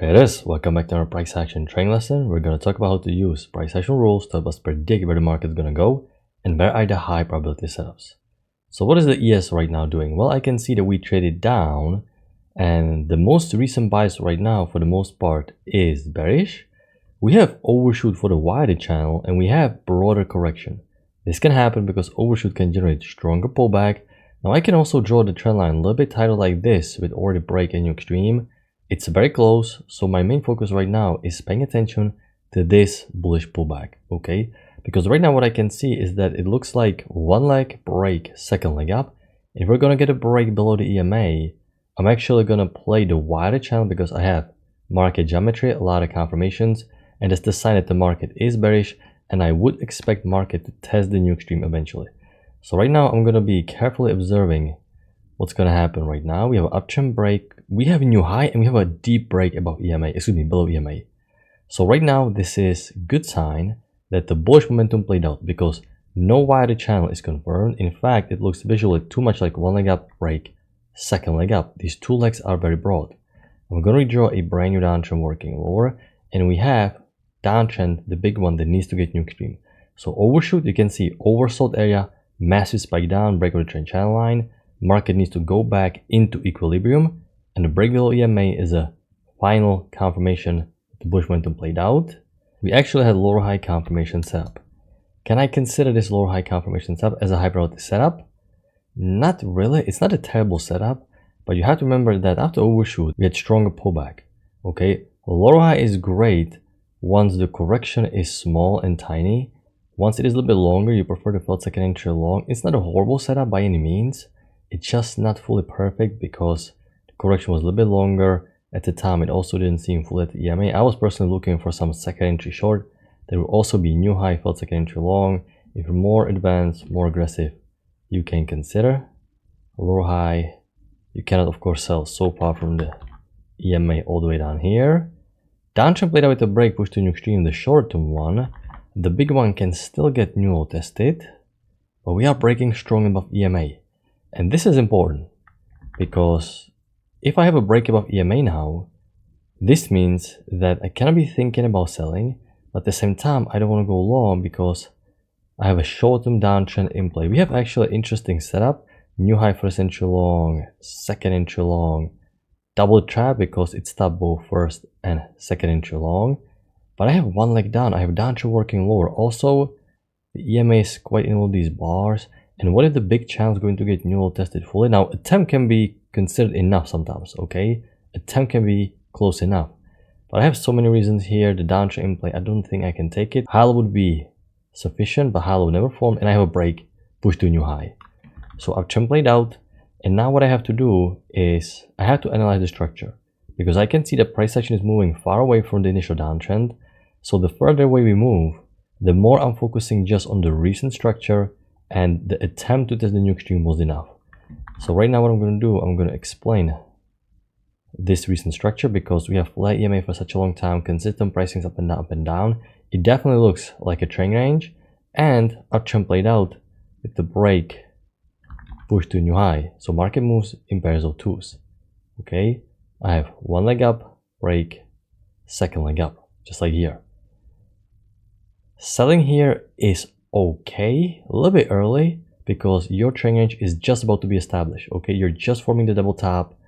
Traders, welcome back to our price action trading lesson. We're going to talk about how to use price action rules to help us predict where the market is going to go and where are the high probability setups. So what is the ES right now doing? Well, I can see that we traded down and the most recent bias right now for the most part is bearish. We have overshoot for the wider channel and we have broader correction. This can happen because overshoot can generate stronger pullback. Now I can also draw the trend line a little bit tighter like this with already break and new extreme. It's very close, so my main focus right now is paying attention to this bullish pullback, okay? Because right now what I can see is that it looks like one leg break, second leg up. If we're gonna get a break below the EMA, I'm actually gonna play the wider channel because I have market geometry, a lot of confirmations, and it's the sign that the market is bearish, and I would expect market to test the new extreme eventually. So right now I'm gonna be carefully observing what's gonna happen right now. We have an uptrend break, we have a new high, and we have a deep break above EMA, below EMA. So right now this is good sign that the bullish momentum played out because no wider channel is confirmed. In fact, it looks visually too much like one leg up break, second leg up. These two legs are very broad. I'm gonna redraw a brand new downtrend working lower, and we have downtrend, the big one that needs to get new extreme. So overshoot, you can see oversold area, massive spike down, break of the trend channel line. Market needs to go back into equilibrium, and the break below EMA is a final confirmation that the bullish momentum played out. We actually had lower high confirmation setup. Can I consider this lower high confirmation setup as a high probability setup? Not really. It's not a terrible setup, but you have to remember that after overshoot we had stronger pullback. Okay, lower high is great once the correction is small and tiny. Once it is a little bit longer, you prefer the felt second entry long. It's not a horrible setup by any means. It's just not fully perfect because the correction was a little bit longer. At the time, it also didn't seem fully at the EMA. I was personally looking for some second entry short. There will also be new high felt second entry long. If you're more advanced, more aggressive, you can consider a lower high. You cannot, of course, sell so far from the EMA all the way down here. Downtrend played out with a break, push to new extreme, the short-term one. The big one can still get newly tested, but we are breaking strong above EMA. And this is important because if I have a break above EMA now, this means that I cannot be thinking about selling, but at the same time, I don't want to go long because I have a short-term downtrend in play. We have actually an interesting setup. New high first entry long, second entry long, double trap because it stopped both first and second entry long. But I have one leg down. I have downtrend working lower. Also, the EMA is quite in all these bars. And what if the big channel is going to get newly tested fully? Now, attempt can be considered enough sometimes, okay? Attempt can be close enough. But I have so many reasons here. The downtrend in play, I don't think I can take it. High low would be sufficient, but high low never formed. And I have a break, push to a new high. So uptrend played out. And now what I have to do is I have to analyze the structure. Because I can see the price action is moving far away from the initial downtrend. So the further away we move, the more I'm focusing just on the recent structure, and the attempt to test the new extreme was enough. So right now what I'm going to do, I'm going to explain this recent structure because we have flat EMA for such a long time, consistent pricings up and down. It definitely looks like a trend range, and uptrend played out with the break, push to a new high. So market moves in pairs of twos. Okay, I have one leg up, break, second leg up, just like here. Selling here is okay, a little bit early because your trend range is just about to be established. Okay, you're just forming the double top,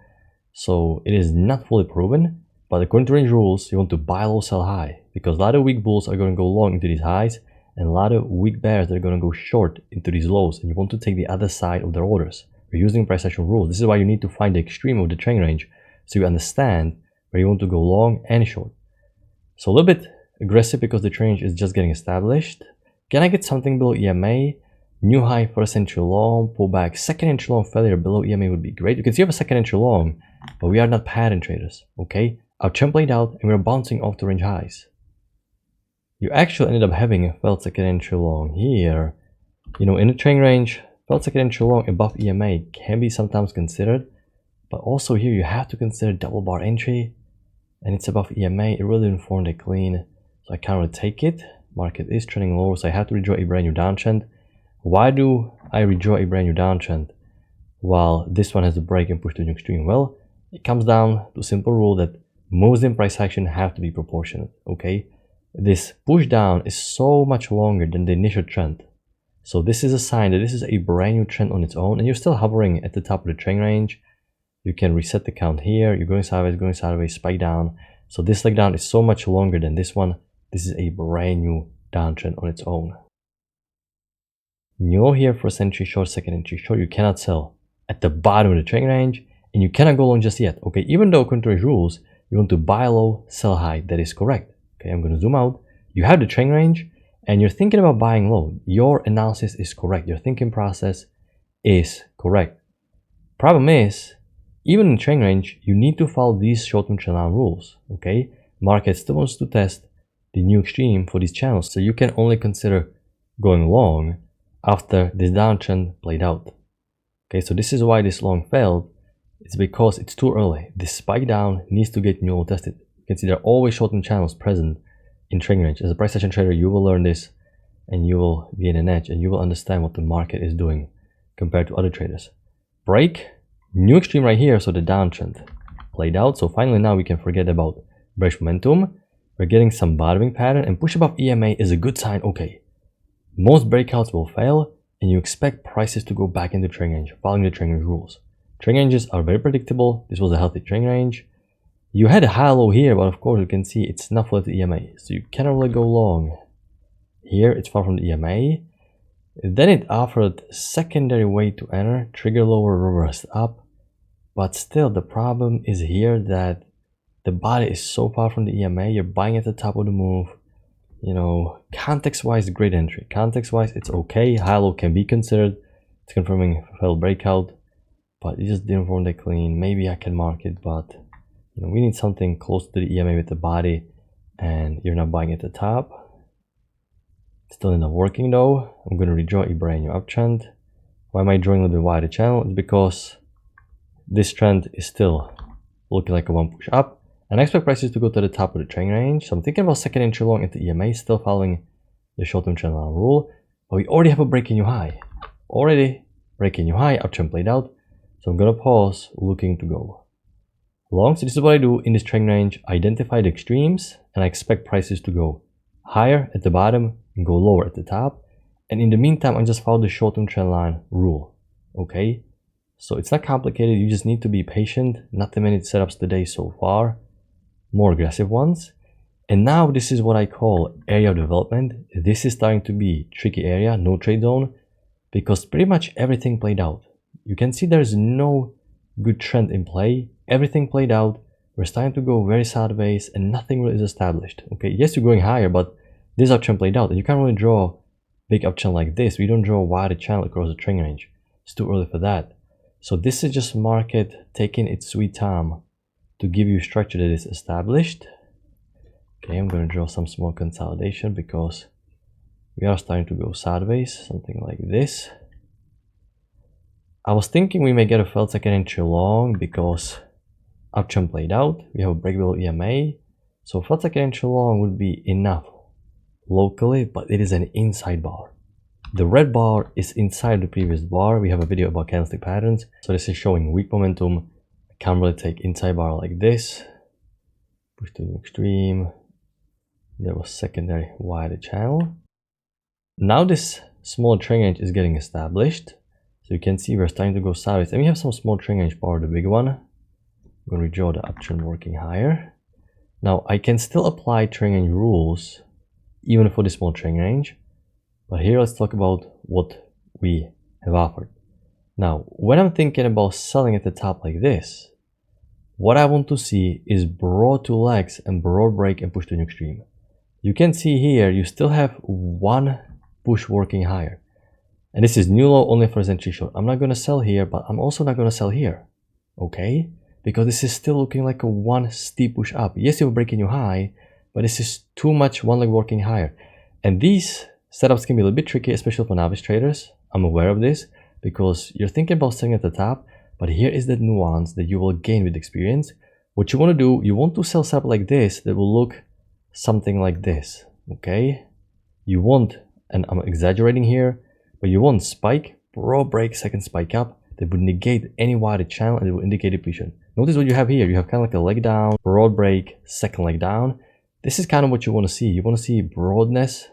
so it is not fully proven. But according to range rules, you want to buy low, sell high because a lot of weak bulls are going to go long into these highs, and a lot of weak bears that are going to go short into these lows, and you want to take the other side of their orders. We're using price action rules. This is why you need to find the extreme of the trend range so you understand where you want to go long and short. So a little bit aggressive because the trend range is just getting established. Can I get something below EMA? New high first entry long, pullback, second entry long failure below EMA would be great. You can see you have a second entry long, but we are not pattern traders, okay? Our trend played out and we're bouncing off the range highs. You actually ended up having a felt second entry long here. You know, in the trend range, felt second entry long above EMA can be sometimes considered, but also here you have to consider double bar entry, and it's above EMA. It really didn't form that clean, so I can't really take it. Market is trending lower, so I have to redraw a brand new downtrend. Why do I redraw a brand new downtrend while this one has a break and push to a new extreme? Well, it comes down to a simple rule that moves in price action have to be proportionate, okay? This push down is so much longer than the initial trend. So this is a sign that this is a brand new trend on its own, and you're still hovering at the top of the trend range. You can reset the count here. You're going sideways, spike down. So this leg down is so much longer than this one. This is a brand new downtrend on its own. New here for entry short, second entry short. You cannot sell at the bottom of the trend range, and you cannot go long just yet. Okay, even though contrary rules, you want to buy low, sell high. That is correct. Okay, I'm going to zoom out. You have the trend range, and you're thinking about buying low. Your analysis is correct. Your thinking process is correct. Problem is, even in trend range, you need to follow these short-term trend line rules. Okay, market still wants to test the new extreme for these channels, so you can only consider going long after this downtrend played out. Okay, so this is why this long failed. It's because it's too early. This spike down needs to get new low tested. You can see there are always short-term channels present in trend range. As a price action trader, you will learn this, and you will gain an edge, and you will understand what the market is doing compared to other traders. Break, new extreme right here, so the downtrend played out. So finally now we can forget about bearish momentum. We're getting some bottoming pattern, and push above EMA is a good sign. Okay, most breakouts will fail, and you expect prices to go back into trend range, following the trend range rules. Trend ranges are very predictable. This was a healthy trend range. You had a high low here, but of course you can see it's not full of the EMA, so you cannot really go long. Here it's far from the EMA. Then it offered secondary way to enter, trigger lower, reversed up, but still the problem is here that the body is so far from the EMA. You're buying at the top of the move. You know, context-wise, great entry. Context-wise, it's okay. High low can be considered. It's confirming failed breakout, but it just didn't form that clean. Maybe I can mark it, but you know, we need something close to the EMA with the body, and you're not buying at the top. Still not working though. I'm going to redraw a brand new uptrend. Why am I drawing a little bit wider channel? It's because this trend is still looking like a one push up, and I expect prices to go to the top of the trend range. So I'm thinking about second entry long at the EMA, still following the short-term trend line rule. But we already have a breaking new high. Already breaking new high, uptrend played out. So I'm going to pause, looking to go long. So this is what I do in this trend range. Identify the extremes, and I expect prices to go higher at the bottom and go lower at the top. And in the meantime, I just follow the short-term trend line rule. Okay, so it's not complicated. You just need to be patient. Not that many setups today so far, more aggressive ones. And now this is what I call area of development. This is starting to be tricky area, no trade zone, because pretty much everything played out. You can see there's no good trend in play. Everything played out. We're starting to go very sideways, and nothing really is established. Okay, yes, you're going higher, but this uptrend played out, and you can't really draw big uptrend like this. We don't draw a wider channel across the trend range. It's too early for that. So this is just market taking its sweet time to give you structure that is established. Okay, I'm going to draw some small consolidation because we are starting to go sideways, something like this. I was thinking we may get a failed second entry long because uptrend played out. We have a break below EMA, so failed second entry long would be enough locally, but it is an inside bar. The red bar is inside the previous bar. We have a video about candlestick patterns, so this is showing weak momentum. I can't really take inside bar like this. Push to the extreme. There was secondary wider channel. Now this small trend range is getting established, so you can see we're starting to go sideways, and we have some small trend range power, the big one. I'm going to redraw the uptrend working higher. Now I can still apply trend range rules even for the small trend range, but here let's talk about what we have offered. Now when I'm thinking about selling at the top like this, what I want to see is broad two legs and broad break and push to an extreme. You can see here you still have one push working higher, and this is new low only for entry short. I'm not going to sell here, but I'm also not going to sell here, okay, because this is still looking like a one steep push up. Yes, you're breaking new high, but this is too much one leg working higher, and these setups can be a little bit tricky, especially for novice traders. I'm aware of this because you're thinking about selling at the top, but here is the nuance that you will gain with experience. What you want to do, you want to sell setup like this that will look something like this, okay? You want, and I'm exaggerating here, but you want spike, broad break, second spike up that would negate any wider channel, and it will indicate depletion. Notice what you have here. You have kind of like a leg down, broad break, second leg down. This is kind of what you want to see. You want to see broadness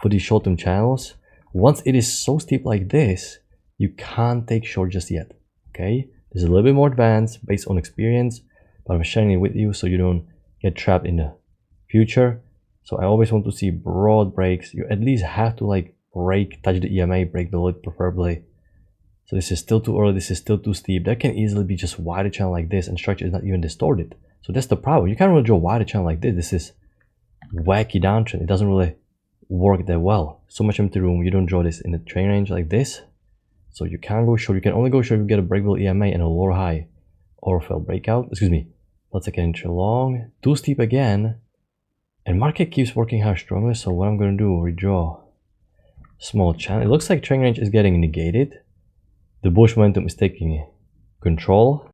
for these short-term channels. Once it is so steep like this, you can't take short just yet. Okay, this is a little bit more advanced based on experience, but I'm sharing it with you so you don't get trapped in the future. So I always want to see broad breaks. You at least have to like break, touch the EMA, break below it preferably. So this is still too early, this is still too steep. That can easily be just wider channel like this, and structure is not even distorted. So that's the problem. You can't really draw wider channel like this. This is wacky downtrend. It doesn't really work that well. So much empty room. You don't draw this in the trend range like this. So you can't go short. You can only go short if you get a breakable EMA and a lower high or failed breakout. Excuse me. Let's take an inch long. Too steep again. And market keeps working hard strongly. So what I'm going to do, redraw small channel. It looks like trend range is getting negated. The bullish momentum is taking control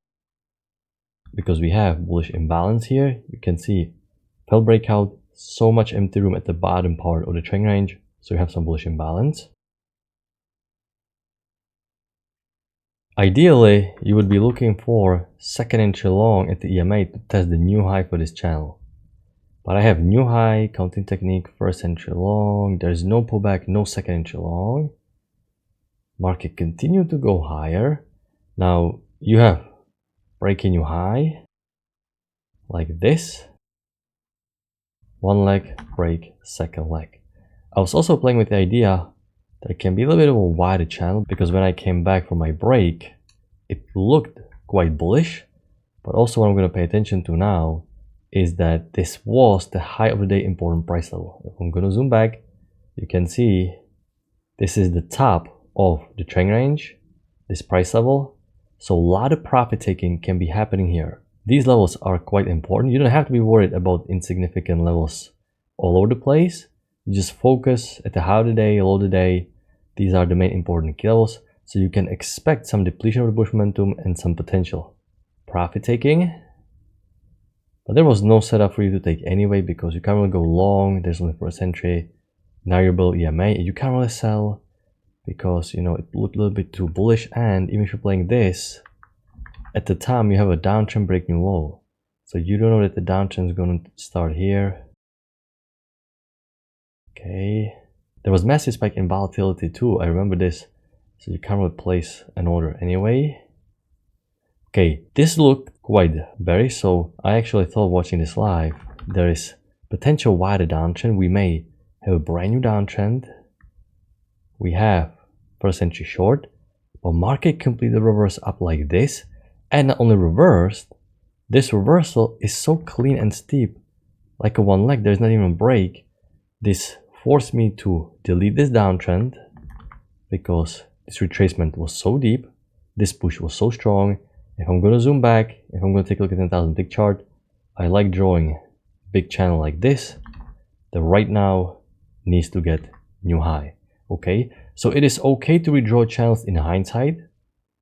because we have bullish imbalance here. You can see failed breakout, so much empty room at the bottom part of the trend range. So you have some bullish imbalance. Ideally, you would be looking for second entry long at the EMA to test the new high for this channel. But I have new high, counting technique, first entry long. There's no pullback, no second entry long. Market continue to go higher. Now you have breaking new high like this. One leg, break, second leg. I was also playing with the idea that it can be a little bit of a wider channel because when I came back from my break, it looked quite bullish. But also what I'm going to pay attention to now is that this was the high of the day important price level. If I'm going to zoom back, you can see this is the top of the trend range, this price level. So a lot of profit taking can be happening here. These levels are quite important. You don't have to be worried about insignificant levels all over the place. You just focus at the high of the day, low of the day. These are the main important key levels. So you can expect some depletion of the bullish momentum and some potential profit taking. But there was no setup for you to take anyway because you can't really go long. There's only first entry. Now you're below EMA. You can't really sell because, you know, it looked a little bit too bullish. And even if you're playing this, at the time you have a downtrend break new low. So you don't know that the downtrend is going to start here. Okay. There was massive spike in volatility too. I remember this. So you can't really place an order anyway. Okay, this looked quite bearish. So I actually thought watching this live, there is potential wider downtrend. We may have a brand new downtrend. We have first entry short, but market completely reversed up like this. And not only reversed, this reversal is so clean and steep, like a one leg. There's not even a break. This forced me to delete this downtrend because this retracement was so deep. This push was so strong. If I'm going to zoom back, if I'm going to take a look at 10,000 tick chart, I like drawing big channel like this that right now needs to get new high. Okay, so it is okay to redraw channels in hindsight.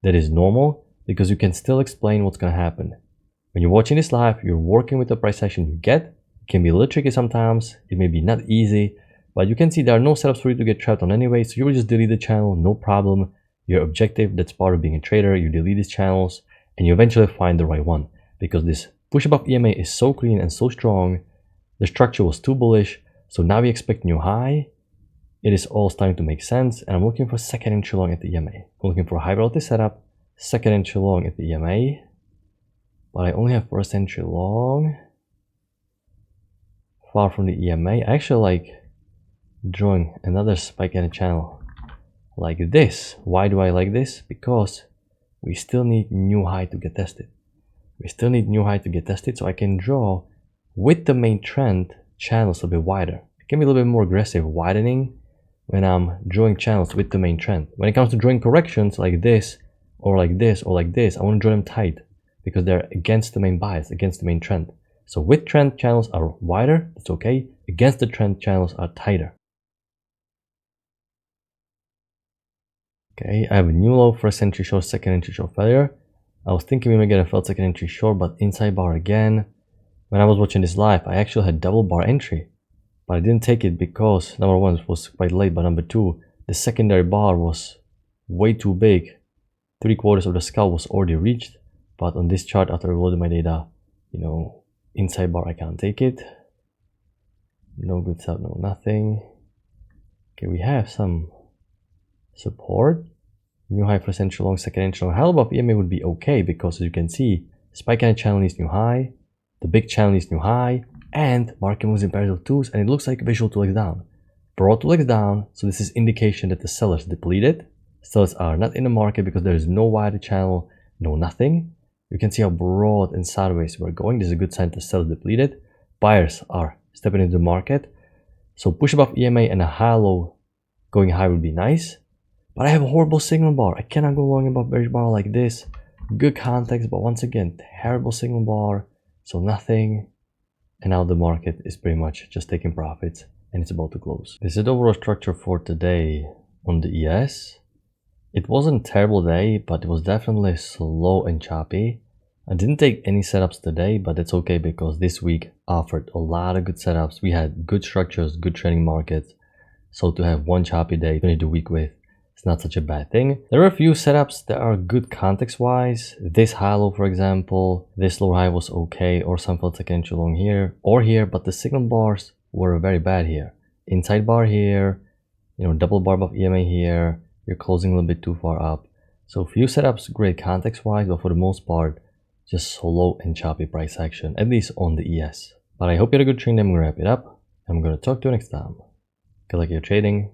That is normal because you can still explain what's going to happen. When you're watching this live, you're working with the price action you get. It can be a little tricky sometimes. It may be not easy, but you can see there are no setups for you to get trapped on anyway. So you will just delete the channel, no problem. Your objective, that's part of being a trader. You delete these channels and you eventually find the right one because this push above EMA is so clean and so strong. The structure was too bullish. So now we expect new high. It is all starting to make sense. And I'm looking for second entry long at the EMA. I'm looking for a high volatility setup, second entry long at the EMA. But I only have first entry long. Far from the EMA. I actually like drawing another spike in a channel like this. Why do I like this? Because we still need new high to get tested. We still need new high to get tested, so I can draw with the main trend channels a bit wider. It can be a little bit more aggressive widening when I'm drawing channels with the main trend. When it comes to drawing corrections like this or like this or like this, I want to draw them tight because they're against the main bias, against the main trend. So with trend channels are wider, that's okay. Against the trend channels are tighter. Okay, I have a new low, first entry short, second entry short failure. I was thinking we may get a failed second entry short, but inside bar again. When I was watching this live, I actually had double bar entry, but I didn't take it because number one, it was quite late, but number two, the secondary bar was way too big. 3/4 of the scalp was already reached. But on this chart, after loading my data, you know, inside bar, I can't take it. No good setup, no nothing. Okay, we have some support. New high for central long, second inch long. Hell above EMA would be okay because as you can see, spike and channel needs new high, the big channel needs new high, and market moves in parallel twos, and it looks like visual 2x down. Broad 2x down, so this is indication that the sellers depleted. Sellers are not in the market because there is no wider channel, no nothing. You can see how broad and sideways we're going. This is a good sign the sellers depleted. Buyers are stepping into the market. So push above EMA and a high low going high would be nice. But I have a horrible signal bar. I cannot go long above bearish bar like this. Good context, but once again, terrible signal bar. So nothing. And now the market is pretty much just taking profits and it's about to close. This is the overall structure for today on the ES. It wasn't a terrible day, but it was definitely slow and choppy. I didn't take any setups today, but that's okay because this week offered a lot of good setups. We had good structures, good trading markets. So to have one choppy day to finish the week with, it's not such a bad thing. There are a few setups that are good context-wise. This high low, for example, this low high was okay, or some felt second inch long here or here, but the signal bars were very bad here. Inside bar here, you know, double bar above EMA here. You're closing a little bit too far up. So few setups great context-wise, but for the most part, just slow and choppy price action, at least on the ES. But I hope you had a good trading. I'm gonna wrap it up. I'm gonna talk to you next time. Good luck your trading.